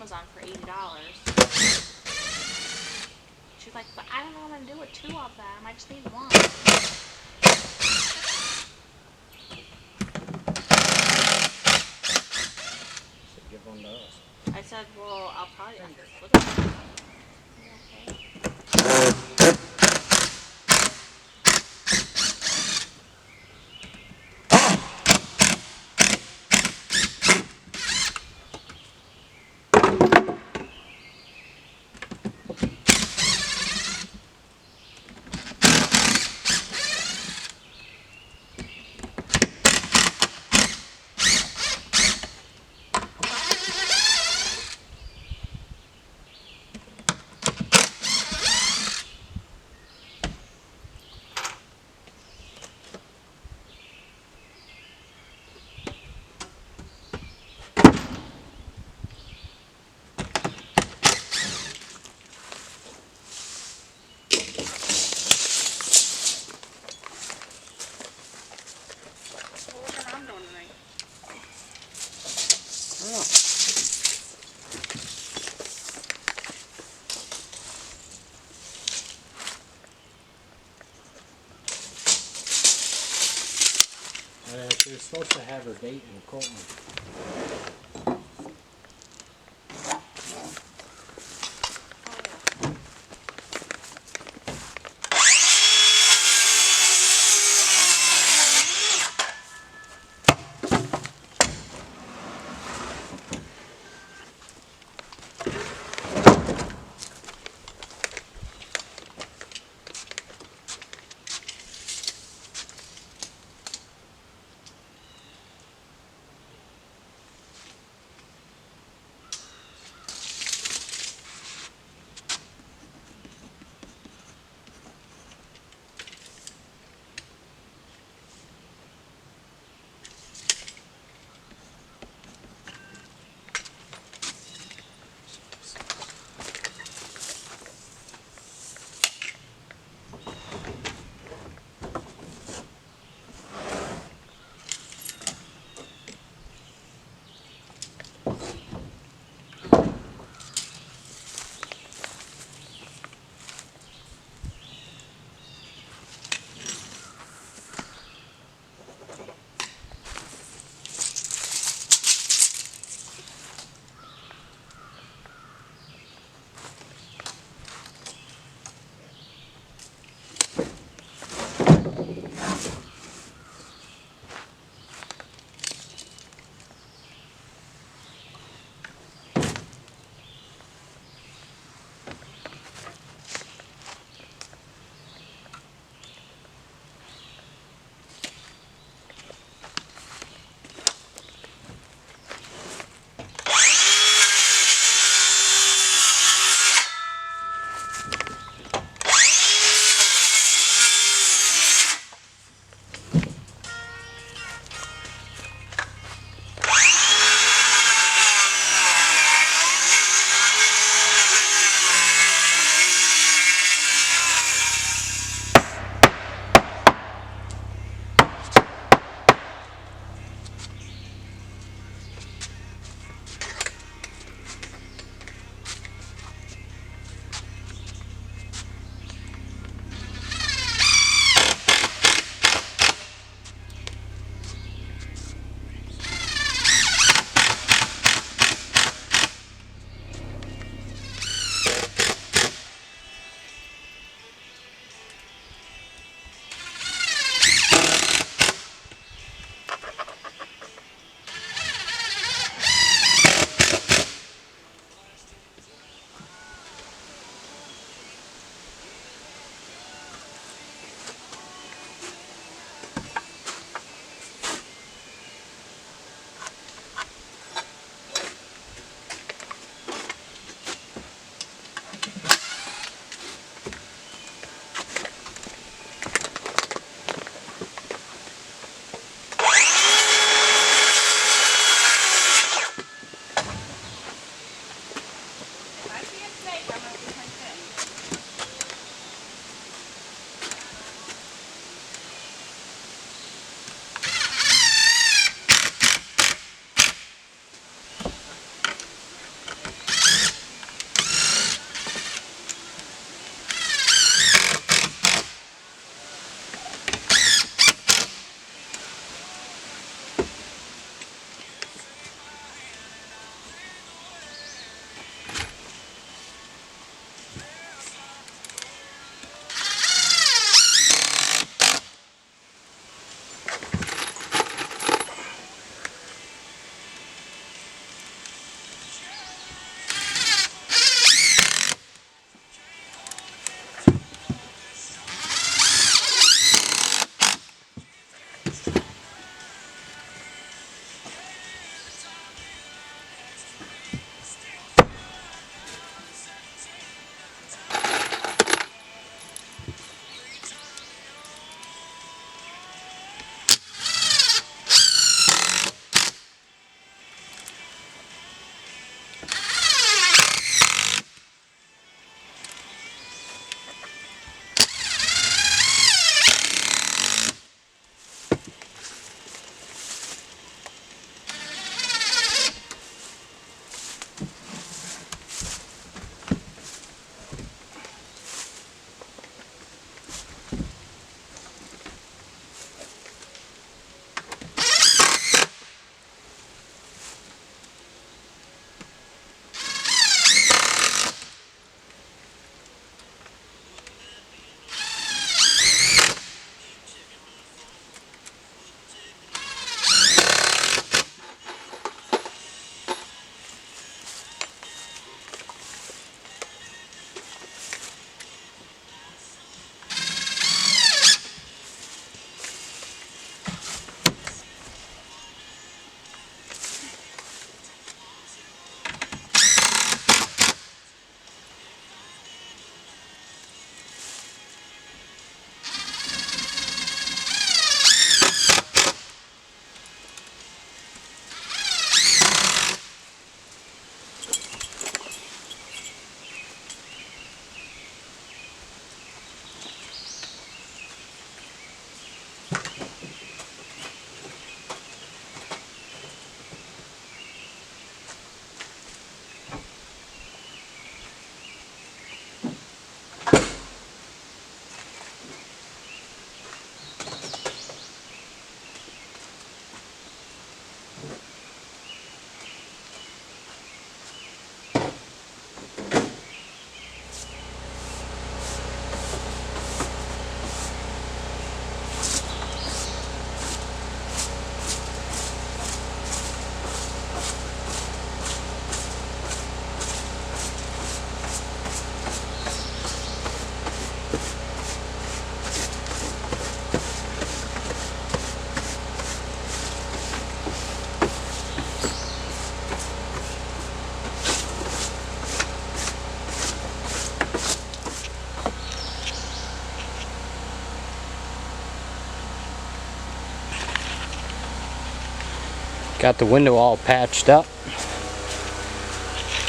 Amazon for $80. She's like, but I don't know what I'm gonna do with 2 of them. I just need 1. So give one to us. I said, well, I'll probably have to flip it. Okay. She was supposed to have her date in Colton. Got the window all patched up,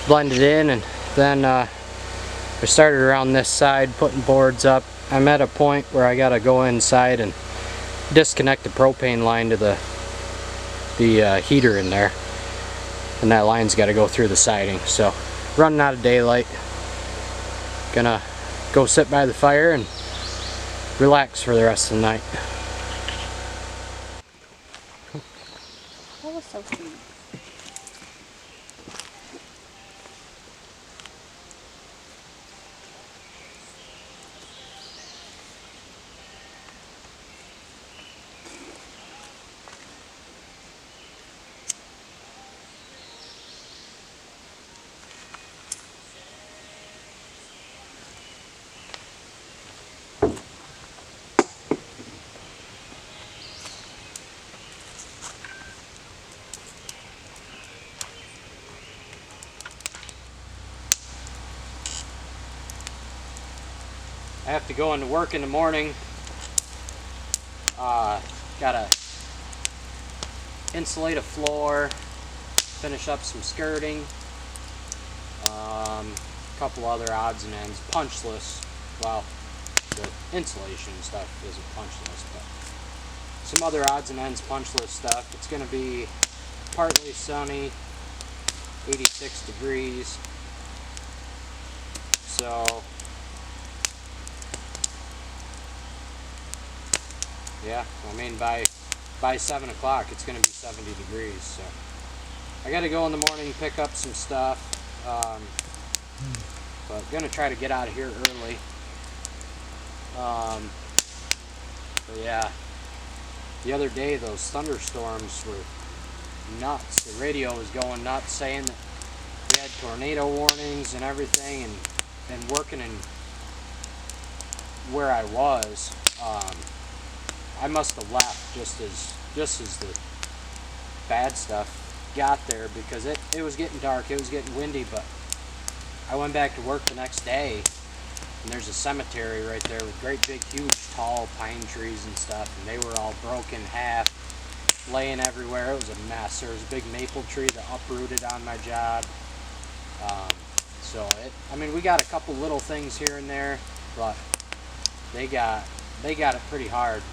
blended in, and then we started around this side putting boards up. I'm at a point where I gotta go inside and disconnect the propane line to the heater in there, and that line's got to go through the siding. So running out of daylight, gonna go sit by the fire and relax for the rest of the night. That was so cute. I have to go into work in the morning. Gotta insulate a floor, finish up some skirting, a couple other odds and ends, punchless. Well, the insulation stuff isn't punchless, but some other odds and ends punchless stuff. It's gonna be partly sunny, 86 degrees. So yeah, I mean by 7 o'clock it's going to be 70 degrees, so I got to go in the morning, pick up some stuff, but going to try to get out of here early. But yeah, the other day those thunderstorms were nuts. The radio was going nuts saying that we had tornado warnings and everything, and working in where I was, I must have left just as the bad stuff got there, because it was getting dark, it was getting windy. But I went back to work the next day, and there's a cemetery right there with great big huge tall pine trees and stuff, and they were all broken half, laying everywhere. It was a mess. There was a big maple tree that uprooted on my job. So I mean, we got a couple little things here and there, but they got it pretty hard.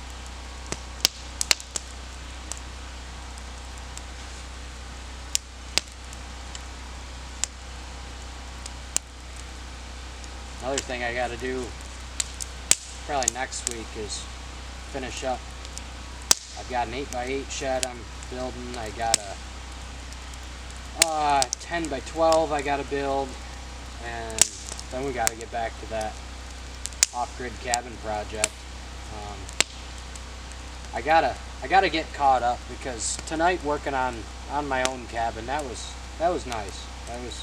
Another thing I got to do probably next week is finish up. I've got an 8x8 shed I'm building. I got a 10x12 I got to build, and then we got to get back to that off-grid cabin project. I gotta get caught up, because tonight working on my own cabin, that was nice. That was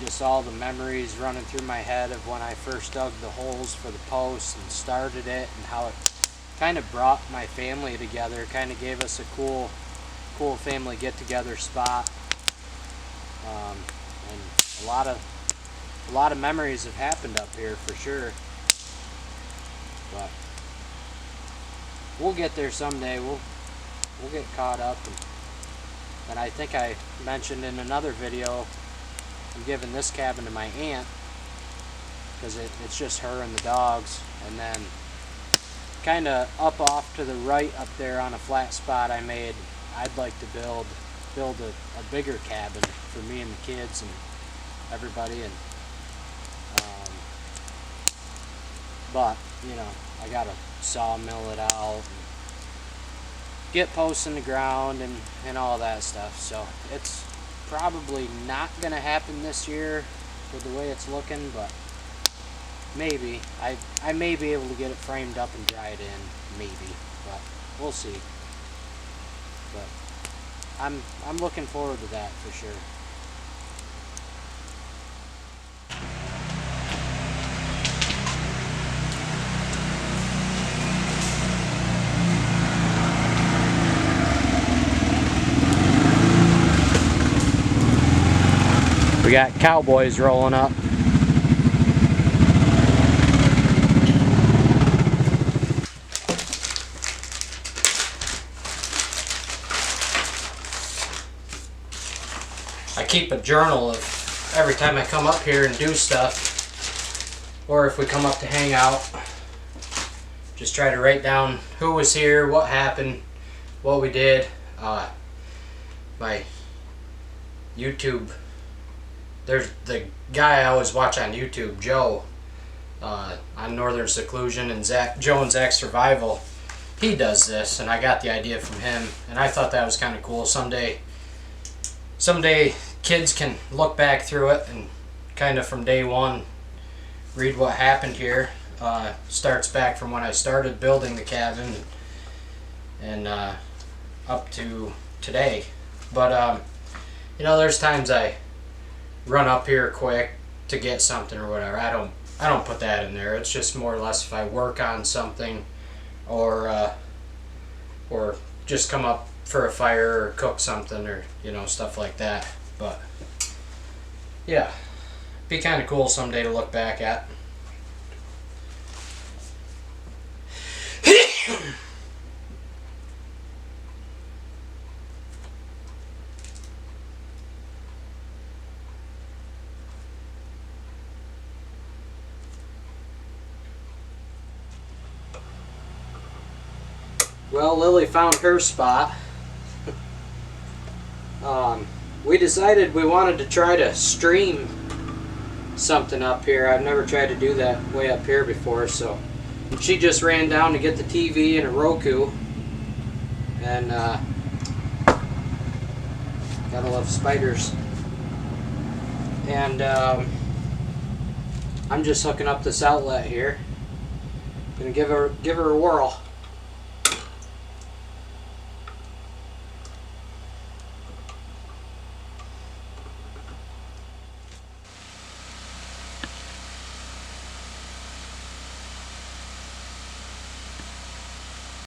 just all the memories running through my head of when I first dug the holes for the posts and started it, and how it kind of brought my family together, kind of gave us a cool family get-together spot, and a lot of memories have happened up here for sure. But we'll get there someday. We'll get caught up, and I think I mentioned in another video, I'm giving this cabin to my aunt, because it's just her and the dogs. And then kind of up off to the right up there on a flat spot I'd like to build a bigger cabin for me and the kids and everybody. And but you know, I gotta sawmill it out and get posts in the ground and all that stuff. So it's probably not gonna happen this year with the way it's looking, but maybe I may be able to get it framed up and dried in, maybe, but we'll see. But I'm looking forward to that for sure. We got cowboys rolling up. keep a journal of every time I come up here and do stuff, or if we come up to hang out, just try to write down who was here, what happened, what we did. My YouTube, there's the guy I always watch on YouTube, Joe, on Northern Seclusion, and Joe and Zach Survival. He does this, and I got the idea from him, and I thought that was kind of cool. Someday kids can look back through it and kind of from day one read what happened here. Starts back from when I started building the cabin and up to today. But you know, there's times I run up here quick to get something or whatever. I don't put that in there. It's just more or less if I work on something, or just come up for a fire or cook something, or you know, stuff like that. But yeah, be kind of cool someday to look back at. Well, Lily found her spot. We decided we wanted to try to stream something up here. I've never tried to do that way up here before, so she just ran down to get the TV and a Roku, and gotta love spiders. And I'm just hooking up this outlet here. Gonna give her a whirl.